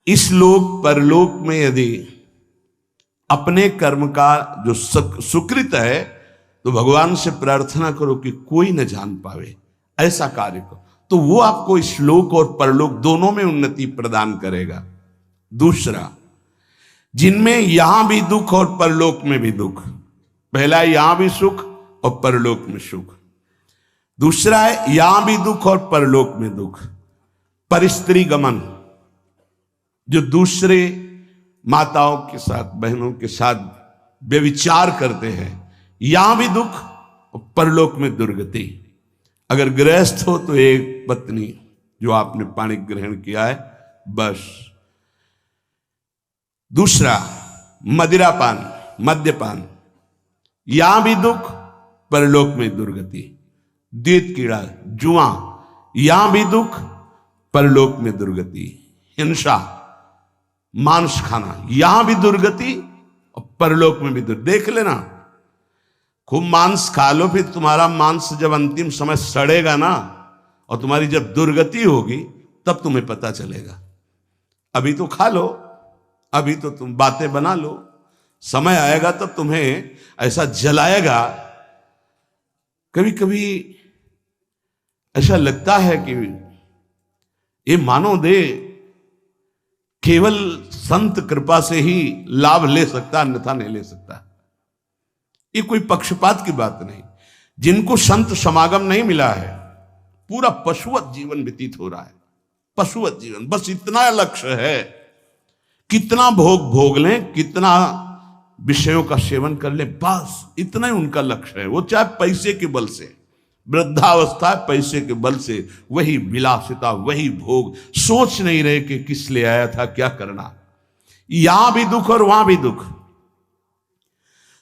इस लोक परलोक में यदि अपने कर्म का जो सुकृत है तो भगवान से प्रार्थना करो कि कोई न जान पावे, ऐसा कार्य करो, तो वो आपको इस लोक और परलोक दोनों में उन्नति प्रदान करेगा। दूसरा, जिनमें यहां भी दुख और परलोक में भी दुख, पहला यहां भी सुख और परलोक में सुख, दूसरा है यहां भी दुख और परलोक में दुख। परिस्त्री गमन, जो दूसरे माताओं के साथ, बहनों के साथ व्यभिचार करते हैं, यहां भी दुख और परलोक में दुर्गति। अगर गृहस्थ हो तो एक पत्नी जो आपने पाणी ग्रहण किया है, बस। दूसरा, मदिरापान, मद्यपान, यहां भी दुख, परलोक में दुर्गति। द्वैत कीड़ा, जुआ, यहां भी दुख, परलोक में दुर्गति। हिंसा, मांस खाना, यहां भी दुर्गति और परलोक में भी दुर्गति। देख लेना, खूब मांस खा लो, फिर तुम्हारा मांस जब अंतिम समय सड़ेगा ना और तुम्हारी जब दुर्गति होगी तब तुम्हें पता चलेगा। अभी तो खा लो, अभी तो तुम बातें बना लो, समय आएगा तब तुम्हें ऐसा जलाएगा। कभी कभी ऐसा लगता है कि ये मानव देह केवल संत कृपा से ही लाभ ले सकता, अन्यथा नहीं ले सकता। ये कोई पक्षपात की बात नहीं। जिनको संत समागम नहीं मिला है, पूरा पशुवत जीवन व्यतीत हो रहा है, पशुवत जीवन। बस इतना लक्ष्य है, कितना भोग भोग लें, कितना विषयों का सेवन कर ले, बस इतना ही उनका लक्ष्य है। वो चाहे पैसे के बल से, वृद्धावस्था पैसे के बल से, वही विलासिता, वही भोग, सोच नहीं रहे कि किस लिए आया था, क्या करना। यहां भी दुख और वहां भी दुख।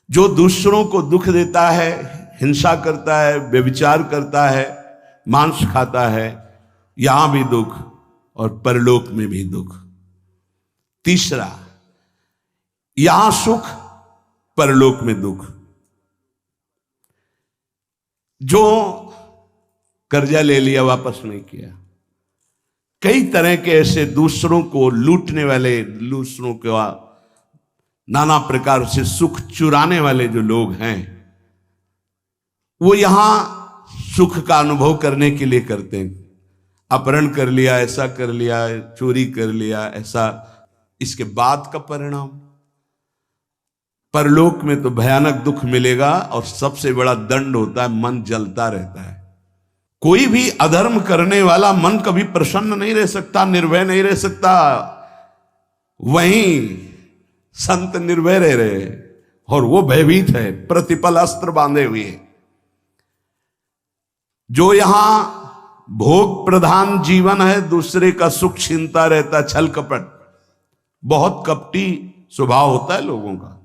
जो दूसरों को दुख देता है, हिंसा करता है, व्यभिचार करता है, मांस खाता है, यहां भी दुख और परलोक में भी दुख। तीसरा, यहां सुख, परलोक में दुख। जो कर्जा ले लिया, वापस नहीं किया, कई तरह के ऐसे दूसरों को लूटने वाले, दूसरों के नाना प्रकार से सुख चुराने वाले जो लोग हैं, वो यहां सुख का अनुभव करने के लिए करते हैं। अपहरण कर लिया, ऐसा कर लिया, चोरी कर लिया, ऐसा। इसके बाद का परिणाम परलोक में तो भयानक दुख मिलेगा और सबसे बड़ा दंड होता है, मन जलता रहता है। कोई भी अधर्म करने वाला मन कभी प्रसन्न नहीं रह सकता, निर्भय नहीं रह सकता। वहीं संत निर्भय रह रहे और वो भयभीत है, प्रतिपल अस्त्र बांधे हुए। जो यहां भोग प्रधान जीवन है, दूसरे का सुख छीनता रहता, छल कपट, बहुत कपटी स्वभाव होता है लोगों का।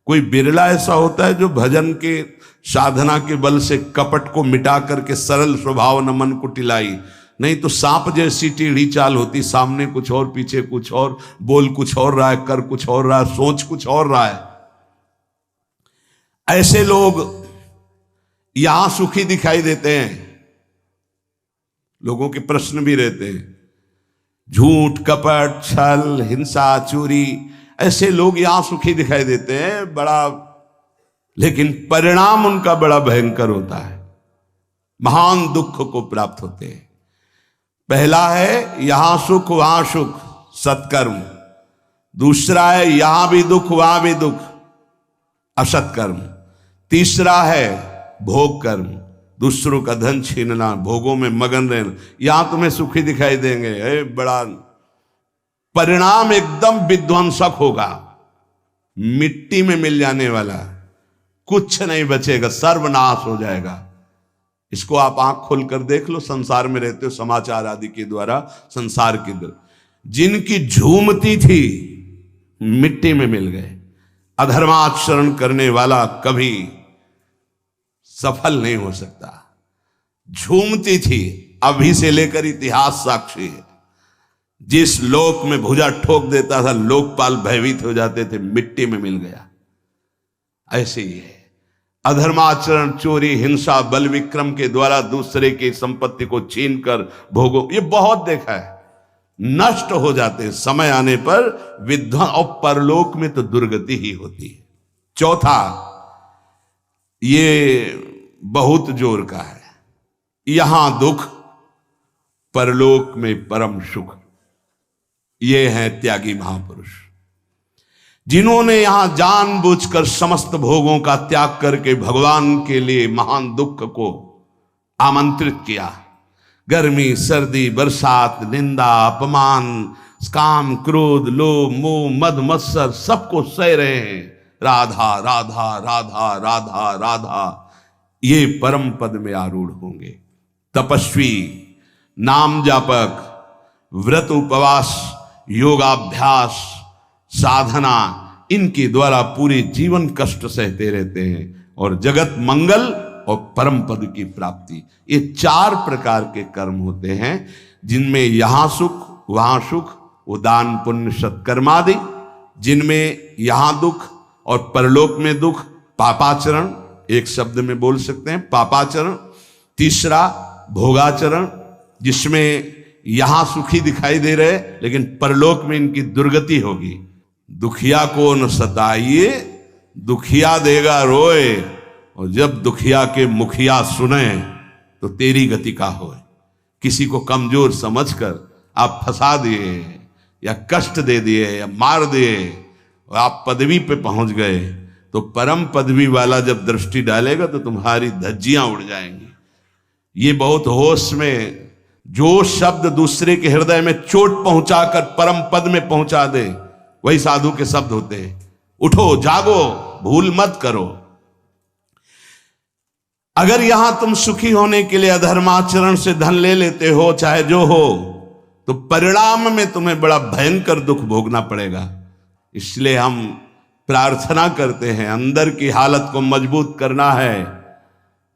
कोई बिरला ऐसा होता है जो भजन के साधना के बल से कपट को मिटा करके सरल स्वभाव न मन को टिलाई। नहीं तो सांप जैसी टेढ़ी चाल होती, सामने कुछ और, पीछे कुछ और, बोल कुछ और रहा है, कर कुछ और रहा है, सोच कुछ और रहा है। ऐसे लोग यहां सुखी दिखाई देते हैं। लोगों के प्रश्न भी रहते हैं, झूठ, कपट, छल, हिंसा, चोरी, ऐसे लोग यहां सुखी दिखाई देते हैं बड़ा, लेकिन परिणाम उनका बड़ा भयंकर होता है, महान दुख को प्राप्त होते हैं। पहला है यहां सुख वहां सुख, सत्कर्म। दूसरा है यहां भी दुख वहां भी दुख, असत्कर्म। तीसरा है भोग कर्म, दूसरों का धन छीनना, भोगों में मगन रहना। यहां तुम्हें सुखी दिखाई देंगे, बड़ा परिणाम एकदम विध्वंसक होगा, मिट्टी में मिल जाने वाला, कुछ नहीं बचेगा, सर्वनाश हो जाएगा। इसको आप आंख खोलकर देख लो, संसार में रहते हो, समाचार आदि के द्वारा संसार के द्वारा, जिनकी झूमती थी मिट्टी में मिल गए। अधर्माचरण करने वाला कभी सफल नहीं हो सकता। झूमती थी, अभी से लेकर इतिहास साक्षी है। जिस लोक में भुजा ठोक देता था, लोकपाल भयभीत हो जाते थे, मिट्टी में मिल गया। ऐसे ही है अधर्माचरण, चोरी, हिंसा, बल विक्रम के द्वारा दूसरे की संपत्ति को छीनकर भोगो, ये बहुत देखा है। नष्ट हो जाते हैं। समय आने पर विद्वान और परलोक में तो दुर्गति ही होती है। चौथा, ये बहुत जोर का है, यहां दुख, परलोक में परम सुख। ये हैं त्यागी महापुरुष, जिन्होंने यहां जानबूझकर समस्त भोगों का त्याग करके भगवान के लिए महान दुख को आमंत्रित किया। गर्मी, सर्दी, बरसात, निंदा, अपमान, काम, क्रोध, लोभ, मोह, मद, मत्सर सबको सह रहे हैं। राधा राधा राधा राधा राधा, ये परम पद में आरूढ़ होंगे। तपस्वी, नाम जापक, व्रत उपवास, योगाभ्यास, साधना, इनके द्वारा पूरे जीवन कष्ट सहते रहते हैं और जगत मंगल और परम पद की प्राप्ति। ये 4 प्रकार के कर्म होते हैं, जिनमें यहां सुख वहां सुख, वो दान पुण्य सत्कर्मादि, जिनमें यहां दुख और परलोक में दुख, पापाचरण, एक शब्द में बोल सकते हैं पापाचरण। तीसरा भोगाचरण, जिसमें यहां सुखी दिखाई दे रहे लेकिन परलोक में इनकी दुर्गति होगी। दुखिया को न सताइए, दुखिया देगा रोए, और जब दुखिया के मुखिया सुने तो तेरी गति का होए। किसी को कमजोर समझकर आप फंसा दिए या कष्ट दे दिए या मार दिए और आप पदवी पे पहुंच गए, तो परम पदवी वाला जब दृष्टि डालेगा तो तुम्हारी धज्जियां उड़ जाएंगी। ये बहुत होश में, जो शब्द दूसरे के हृदय में चोट पहुंचाकर परम पद में पहुंचा दे, वही साधु के शब्द होते हैं। उठो, जागो, भूल मत करो। अगर यहां तुम सुखी होने के लिए अधर्माचरण से धन ले लेते हो, चाहे जो हो, तो परिणाम में तुम्हें बड़ा भयंकर दुख भोगना पड़ेगा। इसलिए हम प्रार्थना करते हैं, अंदर की हालत को मजबूत करना है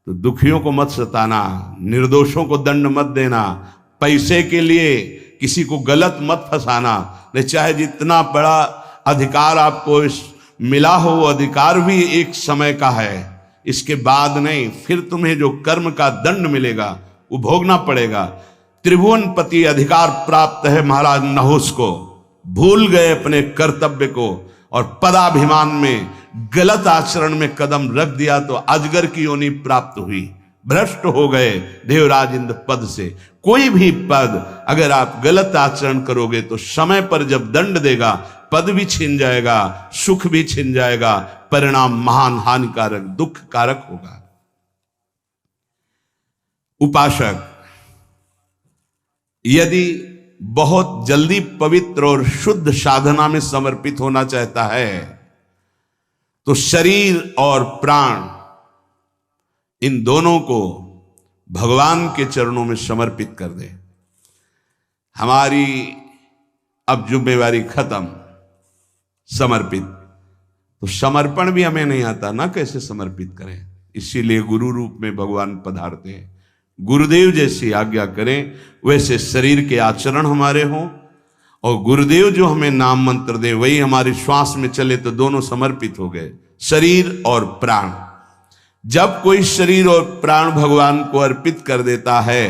तो दुखियों को मत सताना, निर्दोषों को दंड मत देना, पैसे के लिए किसी को गलत मत फंसाना। नहीं, चाहे जितना बड़ा अधिकार आपको मिला हो, वो अधिकार भी एक समय का है, इसके बाद नहीं। फिर तुम्हें जो कर्म का दंड मिलेगा वो भोगना पड़ेगा। त्रिभुवनपति अधिकार प्राप्त है महाराज नहुस को, भूल गए अपने कर्तव्य को और पदाभिमान में गलत आचरण में कदम रख दिया तो अजगर की योनि प्राप्त हुई, भ्रष्ट हो गए देवराज इंद्र पद से। कोई भी पद अगर आप गलत आचरण करोगे तो समय पर जब दंड देगा, पद भी छिन जाएगा, सुख भी छिन जाएगा, परिणाम महान हानिकारक दुख कारक होगा। उपासक यदि बहुत जल्दी पवित्र और शुद्ध साधना में समर्पित होना चाहता है तो शरीर और प्राण, इन दोनों को भगवान के चरणों में समर्पित कर दे। हमारी अब जिम्मेवारी खत्म, समर्पित। तो समर्पण भी हमें नहीं आता ना, कैसे समर्पित करें। इसीलिए गुरु रूप में भगवान पधारते हैं। गुरुदेव जैसी आज्ञा करें वैसे शरीर के आचरण हमारे हों, और गुरुदेव जो हमें नाम मंत्र दे वही हमारी श्वास में चले, तो दोनों समर्पित हो गए, शरीर और प्राण। जब कोई शरीर और प्राण भगवान को अर्पित कर देता है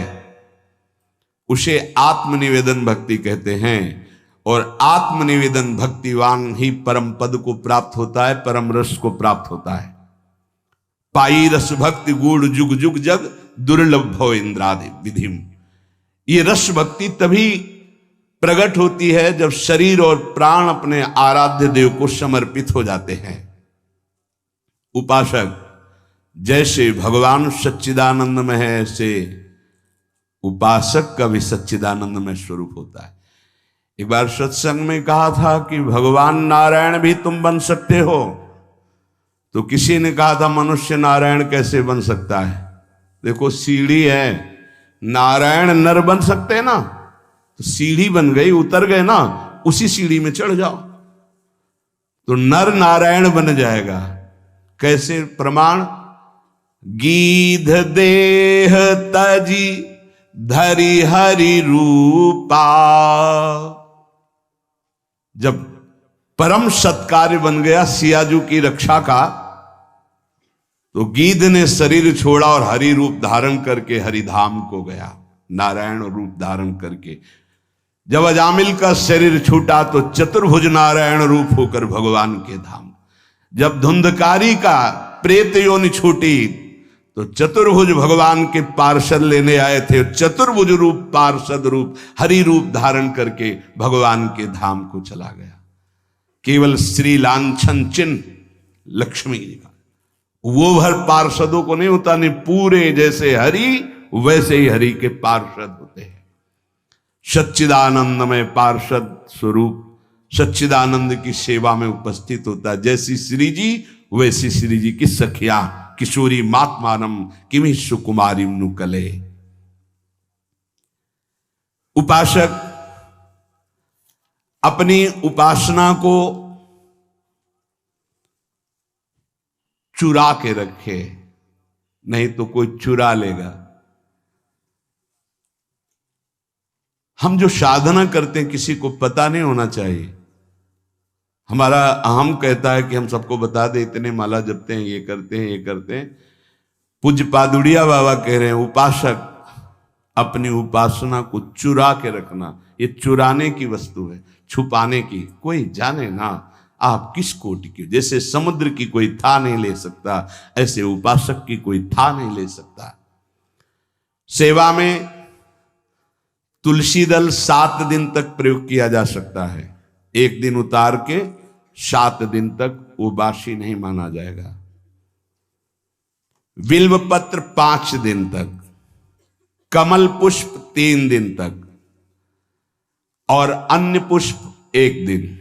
उसे आत्मनिवेदन भक्ति कहते हैं, और आत्मनिवेदन भक्तिवान ही परम पद को प्राप्त होता है, परम रस को प्राप्त होता है। पाई रस भक्ति गूढ़ जुग जुग जग, दुर्लभ भव इंद्रादि विधिम। ये रस भक्ति तभी प्रकट होती है जब शरीर और प्राण अपने आराध्य देव को समर्पित हो जाते हैं। उपासक जैसे भगवान सच्चिदानंद में है, ऐसे उपासक का भी सच्चिदानंद में स्वरूप होता है। एक बार सत्संग में कहा था कि भगवान नारायण भी तुम बन सकते हो, तो किसी ने कहा था मनुष्य नारायण कैसे बन सकता है। देखो सीढ़ी है, नारायण नर बन सकते हैं ना, तो सीढ़ी बन गई, उतर गए ना, उसी सीढ़ी में चढ़ जाओ तो नर नारायण बन जाएगा। कैसे प्रमाण? गीध देह तजी धरि हरि रूपा। जब परम सत्कार्य बन गया सियाजू की रक्षा का, तो गीध ने शरीर छोड़ा और हरि रूप धारण करके हरिधाम को गया, नारायण रूप धारण करके। जब अजामिल का शरीर छूटा तो चतुर्भुज नारायण रूप होकर भगवान के धाम। जब धुंधकारी का प्रेत योनि छूटी तो चतुर्भुज भगवान के पार्षद लेने आए थे। चतुर्भुज रूप पार्षद रूप हरि रूप धारण करके भगवान के धाम को चला गया। केवल श्री लांछन चिन्ह लक्ष्मी जी का, वो भर पार्षदों को नहीं होता, नहीं पूरे जैसे हरि वैसे ही हरि के पार्षद होते हैं। सच्चिदानंद में पार्षद स्वरूप सच्चिदानंद की सेवा में उपस्थित होता है। जैसी श्री जी वैसी श्री जी की सखिया किशोरी मात्मानम किमि सुकुमारी नुकले। उपासक अपनी उपासना को चुरा के रखे, नहीं तो कोई चुरा लेगा। हम जो साधना करते हैं किसी को पता नहीं होना चाहिए। हमारा अहम कहता है कि हम सबको बता दे, इतने माला जपते हैं, ये करते हैं, ये करते हैं। पूज्य पादुड़िया बाबा कह रहे हैं उपासक अपनी उपासना को चुरा के रखना, ये चुराने की वस्तु है, छुपाने की। कोई जाने ना आप किस कोटि के। जैसे समुद्र की कोई था नहीं ले सकता, ऐसे उपासक की कोई था नहीं ले सकता। सेवा में तुलसी दल 7 दिन तक प्रयोग किया जा सकता है। एक दिन उतार के 7 दिन तक वो बासी नहीं माना जाएगा। बिल्व पत्र 5 दिन तक, कमल पुष्प 3 दिन तक और अन्य पुष्प 1 दिन।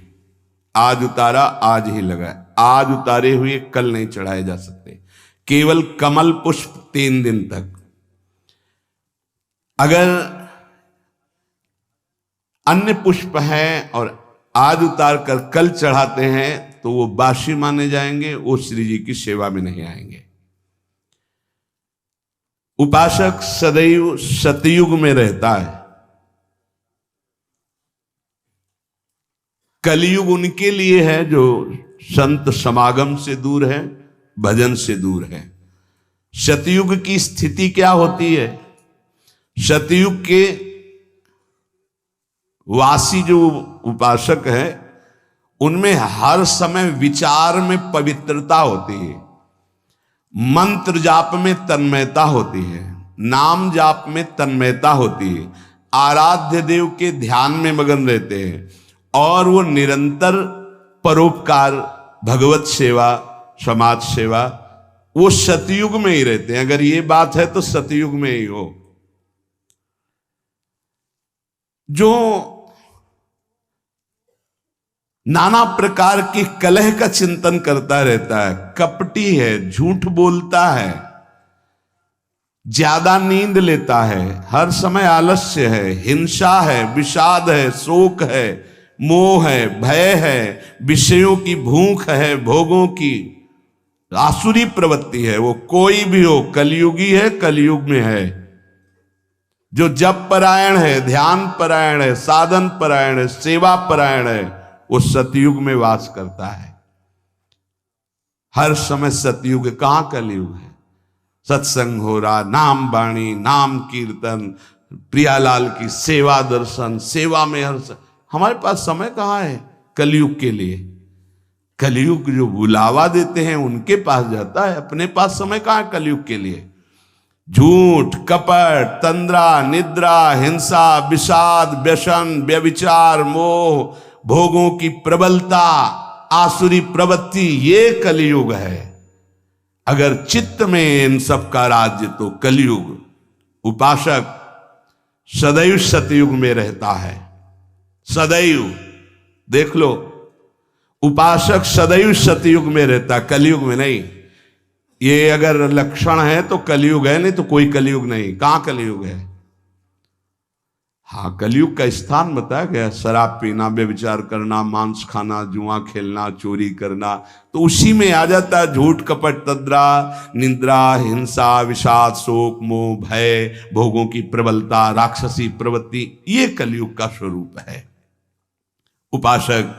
आज उतारा आज ही लगाए, आज उतारे हुए कल नहीं चढ़ाए जा सकते। केवल कमल पुष्प 3 दिन तक। अगर अन्य पुष्प हैं और आज उतार कर कल चढ़ाते हैं तो वो बासी माने जाएंगे, वो श्री जी की सेवा में नहीं आएंगे। उपासक सदैव सतयुग में रहता है। कलयुग उनके लिए है जो संत समागम से दूर है, भजन से दूर है। सतयुग की स्थिति क्या होती है? सतयुग के वासी जो उपासक है उनमें हर समय विचार में पवित्रता होती है, मंत्र जाप में तन्मयता होती है, नाम जाप में तन्मयता होती है, आराध्य देव के ध्यान में मगन रहते हैं और वो निरंतर परोपकार, भगवत सेवा, समाज सेवा, वो सतयुग में ही रहते हैं। अगर ये बात है तो सतयुग में ही हो। जो नाना प्रकार की कलह का चिंतन करता रहता है, कपटी है, झूठ बोलता है, ज्यादा नींद लेता है, हर समय आलस्य है, हिंसा है, विषाद है, शोक है, मोह है, भय है, विषयों की भूख है, भोगों की आसुरी प्रवृत्ति है, वो कोई भी हो कलयुगी है, कलयुग में है। जो जप परायण है, ध्यान परायण है, साधन परायण है, सेवा परायण है, वो सतयुग में वास करता है। हर समय सतयुग, कहां कलयुग है? सत्संग हो रहा, नाम वाणी, नाम कीर्तन, प्रियालाल की सेवा दर्शन, सेवा में हर हमारे पास समय कहां है कलयुग के लिए? कलयुग जो बुलावा देते हैं उनके पास जाता है, अपने पास समय कहां है कलयुग के लिए? झूठ, कपट, तंद्रा, निद्रा, हिंसा, विषाद, व्यसन, व्यभिचार, मोह, भोगों की प्रबलता, आसुरी प्रवृत्ति, ये कलयुग है। अगर चित्त में इन सब का राज्य तो कलयुग। उपासक सदैव सतयुग में रहता है, सदैव। देख लो, उपासक सदैव सतयुग में रहता, कलयुग में नहीं। ये अगर लक्षण है तो कलयुग है, नहीं तो कोई कलयुग नहीं। कहां कलयुग है? हाँ, कलयुग का स्थान बताया गया, शराब पीना, व्यभिचार करना, मांस खाना, जुआ खेलना, चोरी करना, तो उसी में आ जाता है झूठ, कपट, तंद्रा, निंद्रा, हिंसा, विषाद, शोक, मोह, भय, भोगों की प्रबलता, राक्षसी प्रवृत्ति, ये कलयुग का स्वरूप है। उपासक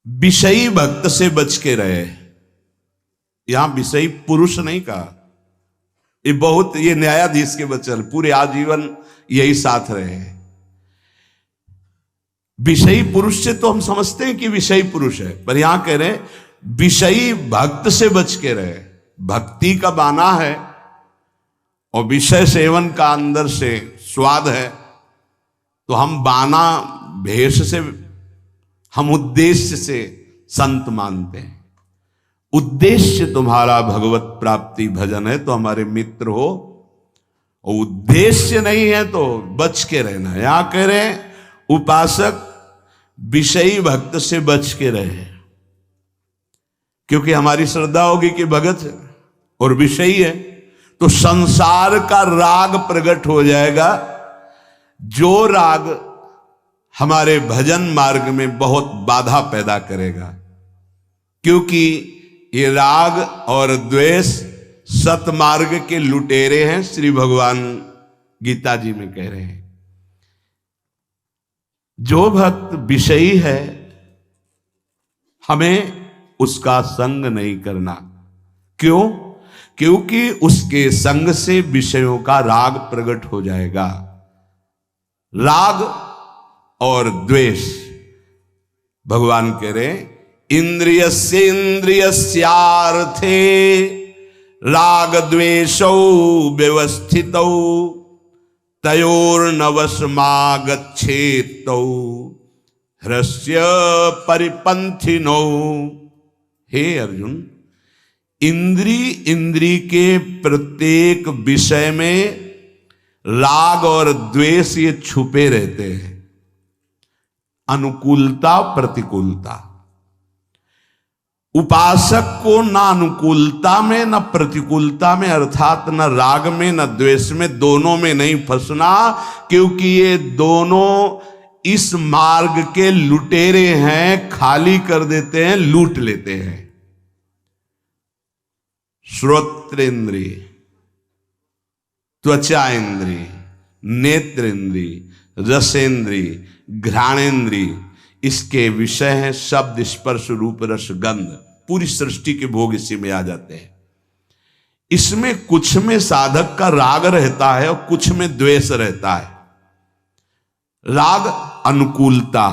विषयी भक्त से बच के रहे। यहां विषयी पुरुष नहीं कहा, ये बहुत, ये न्यायाधीश के वचन, पूरे आजीवन यही साथ रहे। विषयी पुरुष से तो हम समझते हैं कि विषयी पुरुष है, पर यहां कह रहे हैं विषयी भक्त से बच के रहे। भक्ति का बाना है और विषय सेवन का अंदर से स्वाद है, तो हम बाना भेष से, हम उद्देश्य से संत मानते हैं। उद्देश्य तुम्हारा भगवत प्राप्ति भजन है तो हमारे मित्र हो, और उद्देश्य नहीं है तो बच के रहना। यहां कह रहे हैं उपासक विषयी भक्त से बच के रहे, क्योंकि हमारी श्रद्धा होगी कि भगत है और विषयी है तो संसार का राग प्रकट हो जाएगा, जो राग हमारे भजन मार्ग में बहुत बाधा पैदा करेगा। क्योंकि ये राग और द्वेष सतमार्ग के लुटेरे हैं, श्री भगवान गीता जी में कह रहे हैं। जो भक्त विषयी है हमें उसका संग नहीं करना। क्यों? क्योंकि उसके संग से विषयों का राग प्रकट हो जाएगा। राग और द्वेष, भगवान कह रहे इंद्रियस्य इंद्रियस्यार्थे राग द्वेषौ व्यवस्थितौ तयोर्नवशमागच्छेतौ ह्रस्य परिपंथिनौ। हे अर्जुन, इंद्री के प्रत्येक विषय में राग और द्वेष ये छुपे रहते हैं। अनुकूलता प्रतिकूलता, उपासक को ना अनुकूलता में न प्रतिकूलता में, अर्थात न राग में न द्वेष में, दोनों में नहीं फंसना, क्योंकि ये दोनों इस मार्ग के लुटेरे हैं, खाली कर देते हैं, लूट लेते हैं। श्रोत्रेंद्रिय, त्वचा इंद्रिय, नेत्र इंद्रिय, रसेंद्रिय, घ्राणेन्द्रिय, इसके विषय हैं शब्द स्पर्श रूप रस गंध। पूरी सृष्टि के भोग इसी में आ जाते हैं। इसमें कुछ में साधक का राग रहता है और कुछ में द्वेष रहता है। राग अनुकूलता,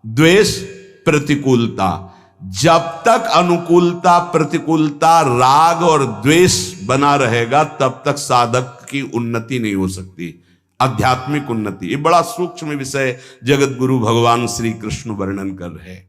द्वेष प्रतिकूलता। जब तक अनुकूलता प्रतिकूलता राग और द्वेष बना रहेगा तब तक साधक की उन्नति नहीं हो सकती, आध्यात्मिक उन्नति। ये बड़ा सूक्ष्म विषय जगत गुरु भगवान श्री कृष्ण वर्णन कर रहे हैं।